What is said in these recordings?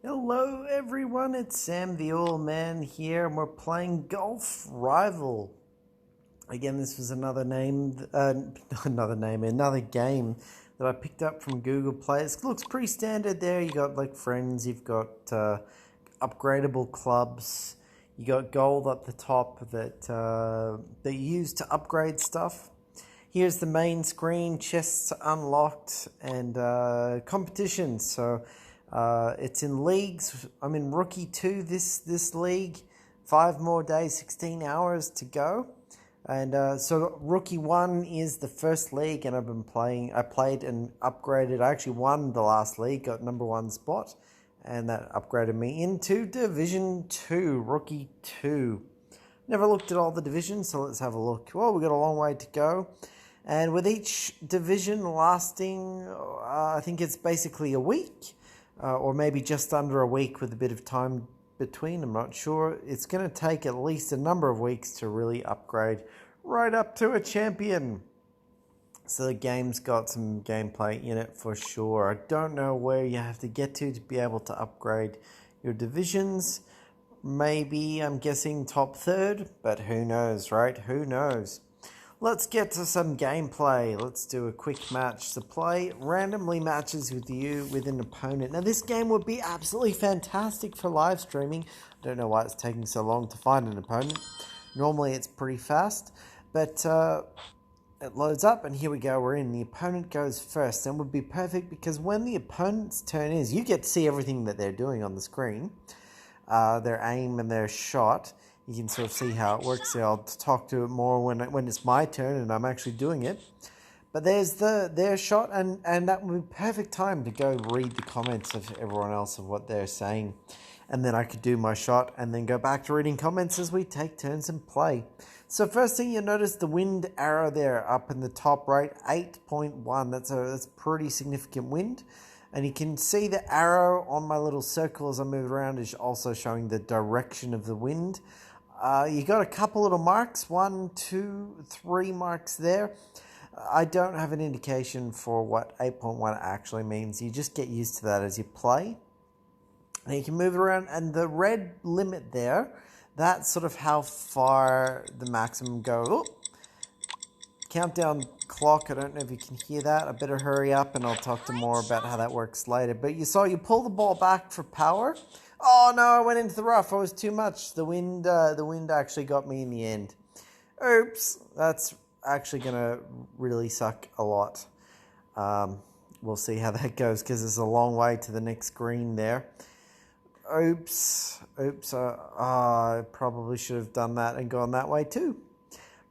Hello everyone, it's Sam the Oil Man here, and we're playing Golf Rival. Again, this was another game that I picked up from Google Play. It looks pretty standard there. You got like friends, you've got upgradable clubs, you got gold up the top that you use to upgrade stuff. Here's the main screen, chests unlocked, and competition. So it's in leagues. I'm in Rookie 2 this league. 5 more days, 16 hours to go. And so Rookie 1 is the first league, and I played and upgraded. I actually won the last league, got number 1 spot, and that upgraded me into Division 2, Rookie 2. Never looked at all the divisions, so let's have a look. Well, we've got a long way to go. And with each division lasting, I think it's basically a week, or maybe just under a week with a bit of time between, I'm not sure. It's going to take at least a number of weeks to really upgrade right up to a champion. So the game's got some gameplay in it for sure. I don't know where you have to get to be able to upgrade your divisions. Maybe, I'm guessing top 3rd, but who knows, right? Who knows? Let's get to some gameplay. Let's do a quick match. So play randomly matches with an opponent. Now this game would be absolutely fantastic for live streaming. I don't know why it's taking so long to find an opponent. Normally it's pretty fast, but it loads up and here we go, we're in. The opponent goes first, and would be perfect because when the opponent's turn is, you get to see everything that they're doing on the screen. Their aim and their shot. You can sort of see how it works there. I'll talk to it more when it's my turn and I'm actually doing it. But there's their shot, and that would be perfect time to go read the comments of everyone else of what they're saying. And then I could do my shot and then go back to reading comments as we take turns and play. So first thing you'll notice, the wind arrow there up in the top right, 8.1. That's pretty significant wind. And you can see the arrow on my little circle as I move around is also showing the direction of the wind. You got a couple little marks, 1, 2, 3 marks there. I don't have an indication for what 8.1 actually means. You just get used to that as you play. And you can move around, and the red limit there, that's sort of how far the maximum goes. Oh, countdown clock, I don't know if you can hear that. I better hurry up and I'll talk to more about how that works later. But you pull the ball back for power. Oh no, I went into the rough. It was too much. The wind actually got me in the end. Oops, that's actually going to really suck a lot. We'll see how that goes because there's a long way to the next green there. Oops, I probably should have done that and gone that way too.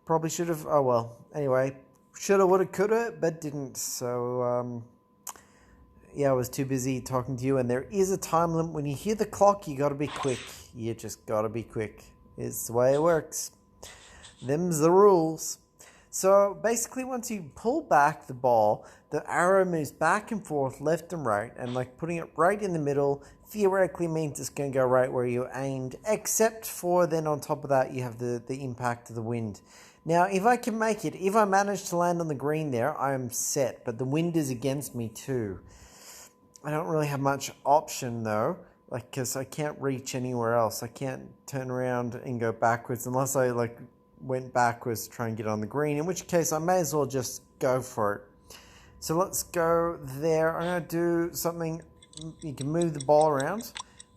Probably should have, oh well, anyway, shoulda, woulda, coulda, but didn't, so, yeah, I was too busy talking to you, and there is a time limit. When you hear the clock, you gotta be quick. You just gotta be quick. It's the way it works. Them's the rules. So basically, once you pull back the ball, the arrow moves back and forth, left and right, and like putting it right in the middle theoretically means it's going to go right where you aimed, except for then on top of that, you have the impact of the wind. Now, if I can make it, if I manage to land on the green there, I am set, but the wind is against me too. I don't really have much option though, because I can't reach anywhere else. I can't turn around and go backwards unless I went backwards to try and get on the green, in which case I may as well just go for it. So let's go there. I'm going to do something. You can move the ball around,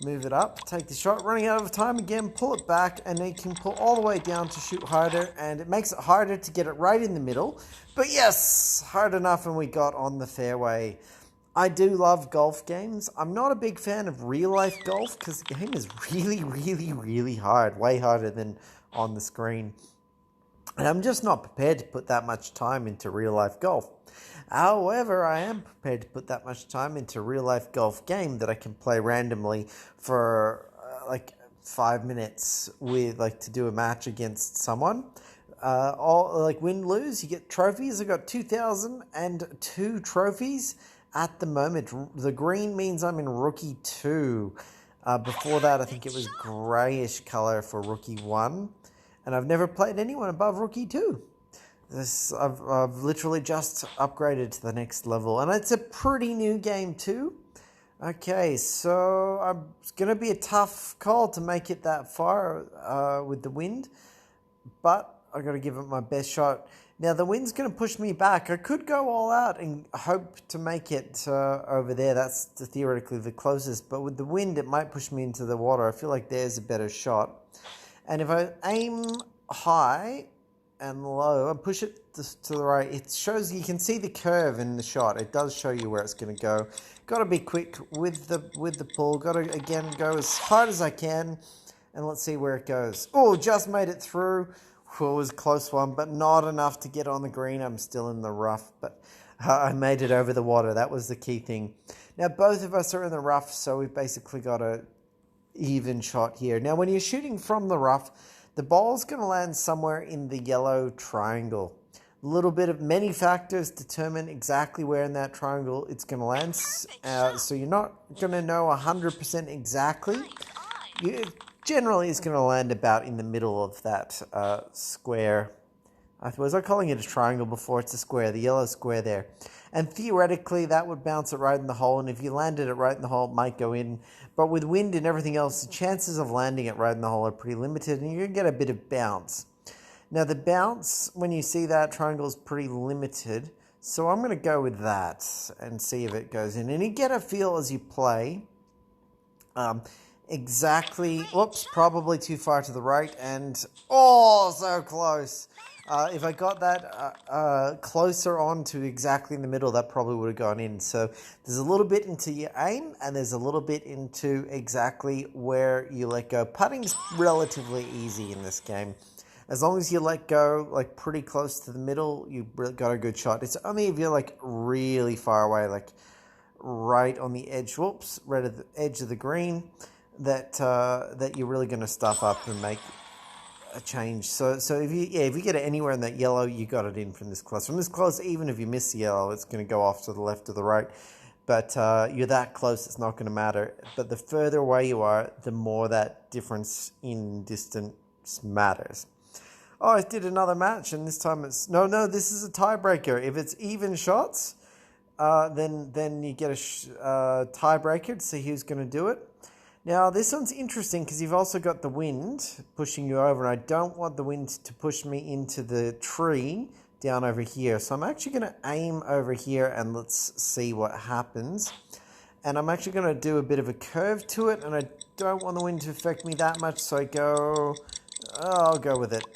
move it up, take the shot, running out of time again, pull it back, and then you can pull all the way down to shoot harder, and it makes it harder to get it right in the middle. But yes, hard enough, and we got on the fairway. I do love golf games. I'm not a big fan of real-life golf because the game is really, really, really hard. Way harder than on the screen. And I'm just not prepared to put that much time into real-life golf. However, I am prepared to put that much time into a real-life golf game that I can play randomly for 5 minutes with to do a match against someone. Win-lose, you get trophies. I got 2,002 trophies. At the moment, the green means I'm in Rookie 2. Before that, I think it was greyish colour for Rookie 1. And I've never played anyone above Rookie 2. I've literally just upgraded to the next level. And it's a pretty new game too. Okay, so it's going to be a tough call to make it that far with the wind, but I got to give it my best shot. Now the wind's going to push me back. I could go all out and hope to make it over there. That's theoretically the closest, but with the wind, it might push me into the water. I feel like there's a better shot. And if I aim high and low and push it to the right, it shows, you can see the curve in the shot. It does show you where it's going to go. Got to be quick with the pull. Got to again go as hard as I can, and let's see where it goes. Oh, just made it through. It was a close one, but not enough to get on the green. I'm still in the rough, but I made it over the water. That was the key thing. Now both of us are in the rough, so we've basically got a even shot here. Now when you're shooting from the rough, the ball's going to land somewhere in the yellow triangle. A little bit of many factors determine exactly where in that triangle it's going to land. So you're not going to know 100% exactly. Generally, it's going to land about in the middle of that square. I was calling it a triangle before. It's a square, the yellow square there. And theoretically, that would bounce it right in the hole. And if you landed it right in the hole, it might go in. But with wind and everything else, the chances of landing it right in the hole are pretty limited. And you're going to get a bit of bounce. Now, the bounce, when you see that triangle, is pretty limited. So I'm going to go with that and see if it goes in. And you get a feel as you play. Exactly, whoops, probably too far to the right, and oh, so close. If I got that closer on to exactly in the middle, that probably would have gone in. So there's a little bit into your aim, and there's a little bit into exactly where you let go. Putting's relatively easy in this game. As long as you let go like pretty close to the middle, you've got a good shot. It's only if you're like really far away, like right on the edge, whoops, right at the edge of the green, that you're really going to stuff up and make a change. So if you get it anywhere in that yellow, you got it in from this close. From this close, even if you miss the yellow, it's going to go off to the left or the right. But you're that close, it's not going to matter. But the further away you are, the more that difference in distance matters. Oh, I did another match, and this time it's no. This is a tiebreaker. If it's even shots, then you get a tiebreaker to see who's going to do it. Now, this one's interesting because you've also got the wind pushing you over, and I don't want the wind to push me into the tree down over here. So I'm actually going to aim over here, and let's see what happens. And I'm actually going to do a bit of a curve to it, and I don't want the wind to affect me that much, so I'll go with it.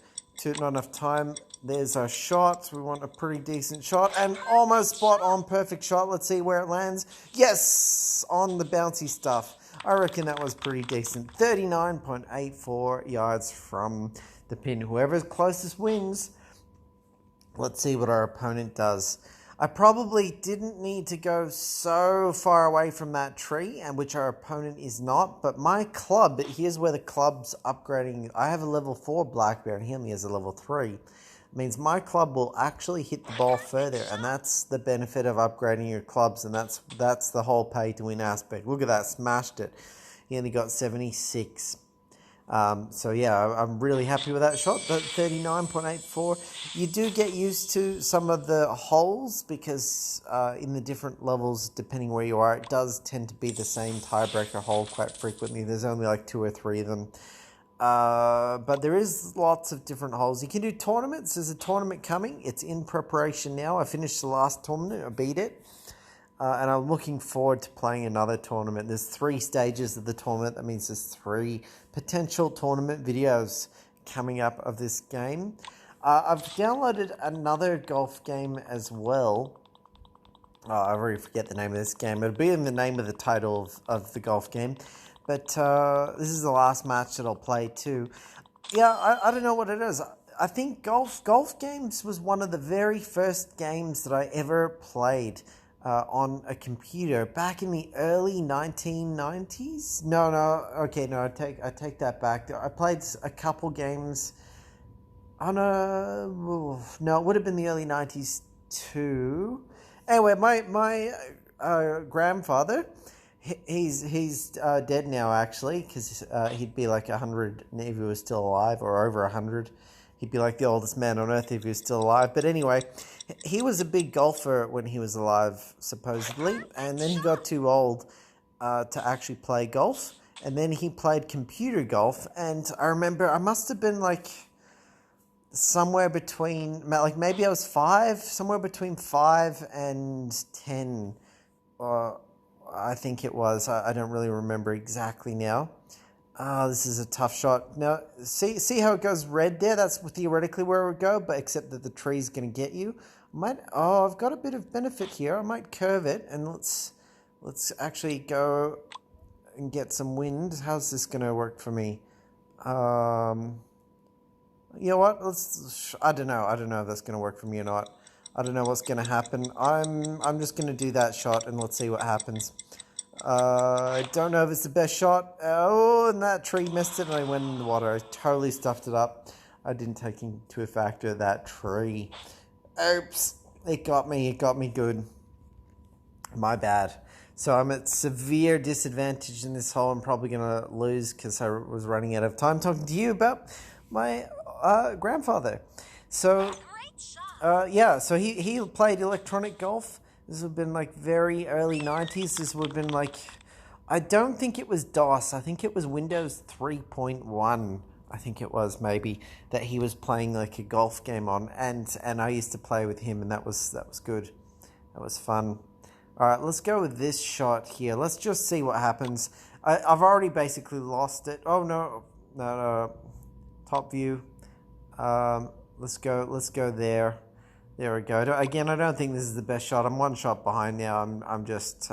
Not enough time. There's our shot. We want a pretty decent shot, and almost spot on, perfect shot. Let's see where it lands. Yes, on the bouncy stuff. I reckon that was pretty decent. 39.84 yards from the pin. Whoever's closest wins. Let's see what our opponent does. I probably didn't need to go so far away from that tree, and which our opponent is not. But my club, here's where the club's upgrading. I have a level 4 black bear, and he only has a level 3. Means my club will actually hit the ball further, and that's the benefit of upgrading your clubs, and that's the whole pay to win aspect. Look at that, smashed it. He only got 76. So yeah, I'm really happy with that shot. But 39.84. You do get used to some of the holes because in the different levels, depending where you are, it does tend to be the same tiebreaker hole quite frequently. There's only like 2 or 3 of them. But there is lots of different holes. You can do tournaments. There's a tournament coming. It's in preparation now. I finished the last tournament. I beat it. And I'm looking forward to playing another tournament. There's 3 stages of the tournament. That means there's 3 potential tournament videos coming up of this game. I've downloaded another golf game as well. I already forget the name of this game. It'll be in the name of the title of the golf game. But this is the last match that I'll play too. Yeah, I don't know what it is. I think golf games was one of the very first games that I ever played on a computer back in the early 1990s. I take that back. I played a couple games on it would have been the early 90s too. Anyway, my grandfather, he's dead now actually, because he'd be like 100 if he was still alive, or over 100. He'd be like the oldest man on earth if he was still alive. But anyway, he was a big golfer when he was alive, supposedly. And then he got too old to actually play golf. And then he played computer golf. And I remember I must have been like somewhere between, like maybe I was 5, somewhere between 5 and 10. I think it was. I don't really remember exactly now. This is a tough shot. Now, see how it goes red there? That's theoretically where it would go, but except that the tree's going to get you. I've got a bit of benefit here. I might curve it, and let's actually go and get some wind. How's this going to work for me? You know what? I don't know. I don't know if that's going to work for me or not. I don't know what's going to happen. I'm just going to do that shot, and let's see what happens. I don't know if it's the best shot. Oh, and that tree missed it and I went in the water. I totally stuffed it up. I didn't take into a factor that tree. Oops. It got me good. My bad. So I'm at severe disadvantage in this hole. I'm probably going to lose because I was running out of time talking to you about my grandfather. So, so he played electronic golf. This would have been like very early 90s. This would have been like, I don't think it was DOS. I think it was Windows 3.1. I think it was maybe that he was playing like a golf game on, and I used to play with him, and that was good. That was fun. All right, let's go with this shot here. Let's just see what happens. I've already basically lost it. Oh no, top view. Let's go there. There we go. Again, I don't think this is the best shot. I'm one shot behind now. I'm just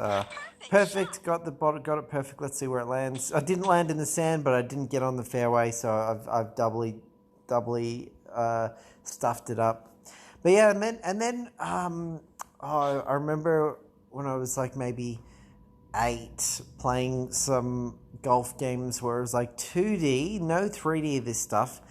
perfect. Got it perfect. Let's see where it lands. I didn't land in the sand, but I didn't get on the fairway, so I've doubly stuffed it up. But yeah, and then I remember when I was like maybe 8, playing some golf games where it was like 2D, no 3D of this stuff.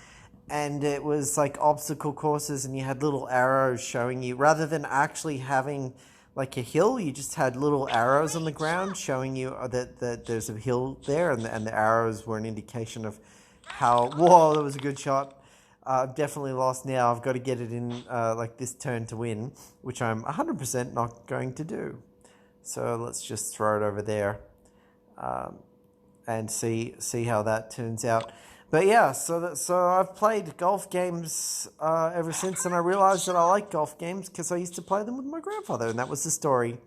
And it was like obstacle courses, and you had little arrows showing you, rather than actually having like a hill, you just had little arrows on the ground showing you that there's a hill there, and the arrows were an indication of how, whoa, that was a good shot. I've definitely lost now. I've got to get it in like this turn to win, which I'm 100% not going to do. So let's just throw it over there and see how that turns out. But yeah, so I've played golf games ever since, and I realized that I like golf games because I used to play them with my grandfather, and that was the story,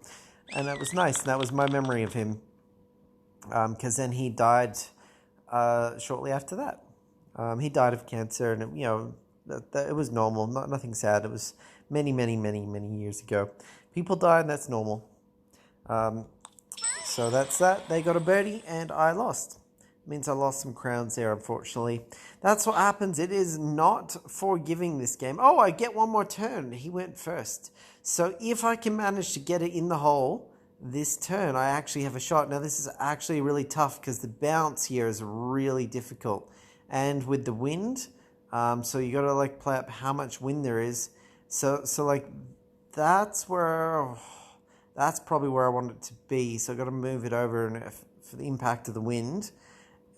and that was nice, and that was my memory of him, because then he died shortly after that. He died of cancer, and it was normal, nothing sad. It was many years ago. People die, and that's normal. So that's that. They got a birdie, and I lost. Means I lost some crowns there, unfortunately. That's what happens. It is not forgiving, this game. Oh, I get one more turn. He went first. So if I can manage to get it in the hole this turn, I actually have a shot. Now, this is actually really tough because the bounce here is really difficult. And with the wind, so you got to like play up how much wind there is. So like that's probably where I want it to be. So I got to move it over for the impact of the wind.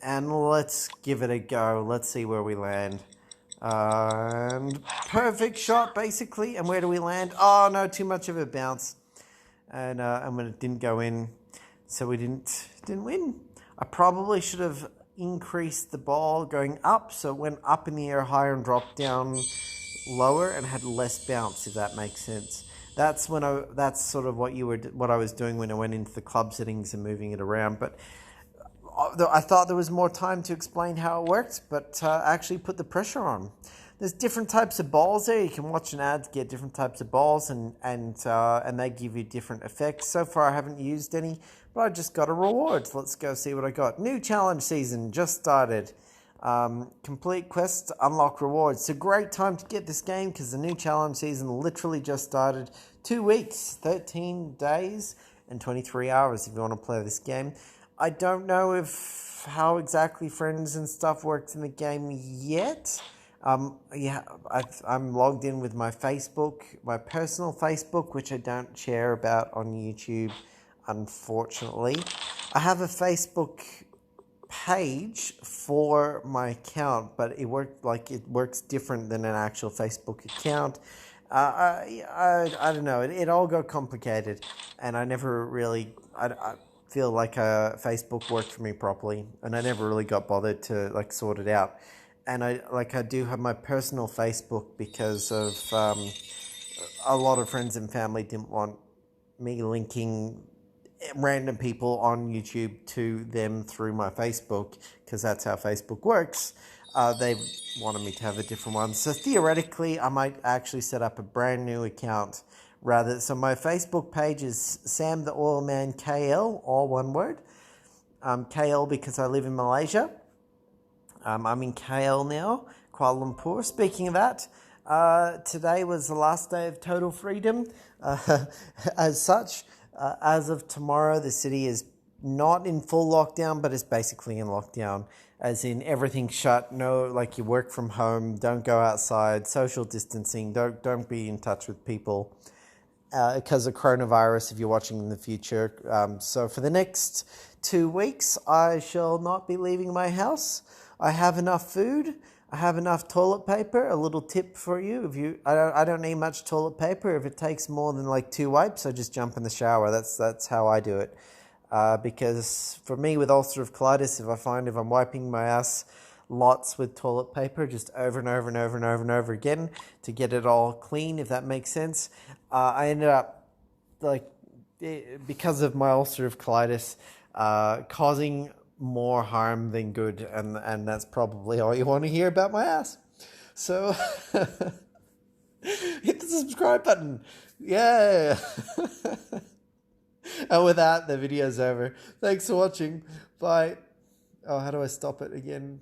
And let's give it a go. Let's see where we land. And perfect shot, basically. And where do we land? Oh, no, too much of a bounce. And when it didn't go in, so we didn't win. I probably should have increased the ball going up, so it went up in the air higher and dropped down lower and had less bounce, if that makes sense. That's sort of what I was doing when I went into the club settings and moving it around, but I thought there was more time to explain how it worked, but actually put the pressure on. There's different types of balls there. You can watch an ad to get different types of balls, and they give you different effects. So far, I haven't used any, but I just got a reward. Let's go see what I got. New challenge season just started. Complete quests to unlock rewards. It's a great time to get this game because the new challenge season literally just started. 2 weeks, 13 days, and 23 hours if you want to play this game. I don't know how exactly friends and stuff works in the game yet. I'm logged in with my Facebook, my personal Facebook, which I don't share about on YouTube, unfortunately. I have a Facebook page for my account, but it works different than an actual Facebook account. I don't know. It all got complicated, and I never really. feel like Facebook worked for me properly, and I never really got bothered to like sort it out. And I do have my personal Facebook because of a lot of friends and family didn't want me linking random people on YouTube to them through my Facebook, because that's how Facebook works. They wanted me to have a different one. So theoretically, I might actually set up a brand new account rather. So my Facebook page is Sam the Oil Man KL, all one word. KL because I live in Malaysia. I'm in KL now, Kuala Lumpur. Speaking of that, today was the last day of total freedom. As such, as of tomorrow, the city is not in full lockdown, but it's basically in lockdown, as in everything's shut. No, like you work from home, don't go outside, social distancing, don't be in touch with people because of coronavirus if you're watching in the future. So for the next 2 weeks, I shall not be leaving my house. I have enough food. I have enough toilet paper. A little tip for you: I don't need much toilet paper. If it takes more than like 2 wipes, I just jump in the shower. That's how I do it. Because for me, with ulcerative colitis, if I'm wiping my ass lots with toilet paper, just over and over and over and over and over again to get it all clean, if that makes sense, I ended up because of my ulcerative colitis, causing more harm than good, and that's probably all you want to hear about my ass. So hit the subscribe button. Yeah. And with that, the video's over. Thanks for watching. Bye. Oh, how do I stop it again?